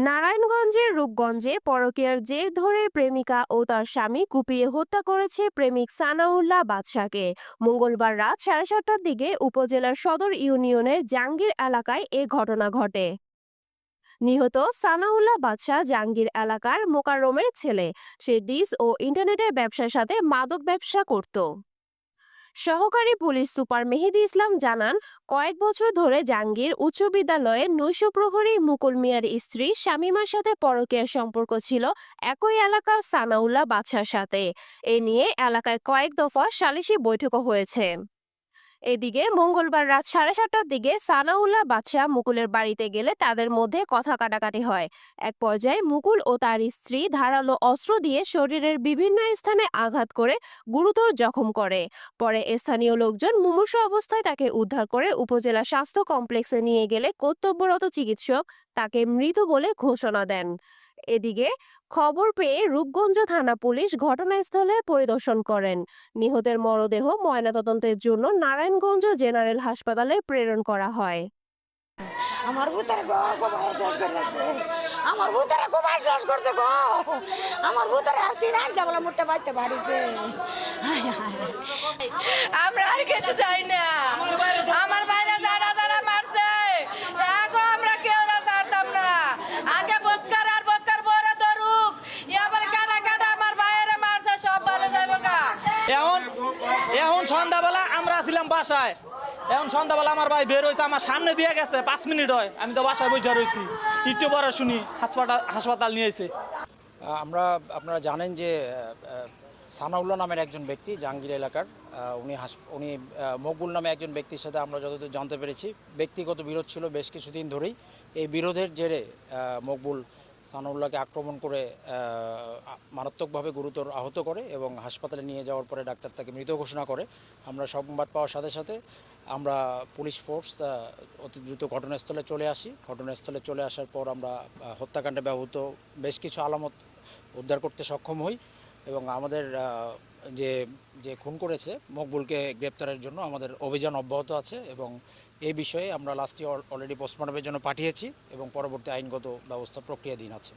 নারায়ণগঞ্জের রূপগঞ্জে পরকীয়ার জের ধরে প্রেমিকা ও তার স্বামী কুপিয়ে হত্যা করেছে প্রেমিক সানাউল্লাহ বাদশাকে। মঙ্গলবার রাত 7:30টার দিকে উপজেলার সদর ইউনিয়নের জাঙ্গির এলাকায় এ ঘটনা ঘটে। নিহত সানাউল্লাহ বাদশা জাঙ্গির এলাকার মোকাররমের ছেলে। সে ডিস ও ইন্টারনেটের ব্যবসার সাথে মাদক ব্যবসা করত। সহকারী পুলিশ সুপার মেহেদী ইসলাম জানান, কয়েক বছর ধরে জাহাঙ্গীর উচ্চ বিদ্যালয়ের নৈশ প্রহরী মুকুল মিয়ার স্ত্রী শামীমার সাথে পরকীয়ার সম্পর্ক ছিল একই এলাকার সানাউল্লাহ বাদশার সাথে। এ নিয়ে এলাকায় কয়েক দফা সালিশি বৈঠকও হয়েছে। এদিকে মঙ্গলবার রাত 7:30টার দিকে সানাউল্লাহ বাদশা মুকুলের বাড়িতে গেলে তাদের মধ্যে কথা কাটাকাটি হয়। এক পর্যায়ে মুকুল ও তার স্ত্রী ধারালো অস্ত্র দিয়ে শরীরের বিভিন্ন স্থানে আঘাত করে গুরুতর জখম করে। পরে স্থানীয় লোকজন মুমূর্ষু অবস্থায় তাকে উদ্ধার করে উপজেলা স্বাস্থ্য কমপ্লেক্সে নিয়ে গেলে কর্তব্যরত চিকিৎসক তাকে মৃত বলে ঘোষণা দেন। এদিকে খবর পেয়ে রূপগঞ্জ থানা পুলিশ ঘটনাস্থলে পরিদর্শন করেন। নিহতের মরদেহ ময়নাতদন্তের জন্য নারায়ণগঞ্জ জেনারেল হাসপাতালে প্রেরণ করা হয়। আমার ভূতের গো শেষ করে আমার ভূতের খুব শেষ করছে গো আমার ভূতের আর তিন আজ বলে মুঠে বাইতে পারিছে। আমরা আর খেতে চাই না, আমার বাইরে যারা যারা মারছে এখন আমরা কেউ না ছাড়তাম না। আগে বৎকার আর বৎকার বরে ধরুক, এবার কাটা কাটা আমার বাইরে মারছে সব ভালো যাইব গা। এখন সন্ধ্যাবেলা আমরা ছিলাম বাসায়, এখন সন্ধ্যাবেলা আমার ভাই বের হয়েছে, আমার সামনে দিয়ে গেছে 5 মিনিট হয়, আমি তো বাসায় বসে রয়েছি, একটু পরে শুনি হাসপাতাল নিয়েছে। আপনারা জানেন যে সানাউল্লাহ নামের একজন ব্যক্তি জাহাঙ্গীর এলাকার, উনি মকবুল নামে একজন ব্যক্তির সাথে আমরা যতদূর জানতে পেরেছি ব্যক্তিগত বিরোধ ছিল বেশ কিছুদিন ধরেই। এই বিরোধের জেরে মকবুল সানাউল্লাহকে আক্রমণ করে মারাত্মকভাবে গুরুতর আহত করে এবং হাসপাতালে নিয়ে যাওয়ার পরে ডাক্তার তাকে মৃত ঘোষণা করে। আমরা সংবাদ পাওয়ার সাথে সাথে আমরা পুলিশ ফোর্স অতি দ্রুত ঘটনাস্থলে চলে আসি। ঘটনাস্থলে চলে আসার পর আমরা হত্যাকাণ্ডে ব্যবহৃত বেশ কিছু আলামত উদ্ধার করতে সক্ষম হই এবং আমাদের যে খুন করেছে মকবুলকে গ্রেপ্তারের জন্য আমাদের অভিযান অব্যাহত আছে এবং এই বিষয়ে আমরা লাস্টে অলরেডি পোস্টমর্টমের জন্য পাঠিয়েছি এবং পরবর্তী আইনগত ব্যবস্থা প্রক্রিয়াধীন আছে।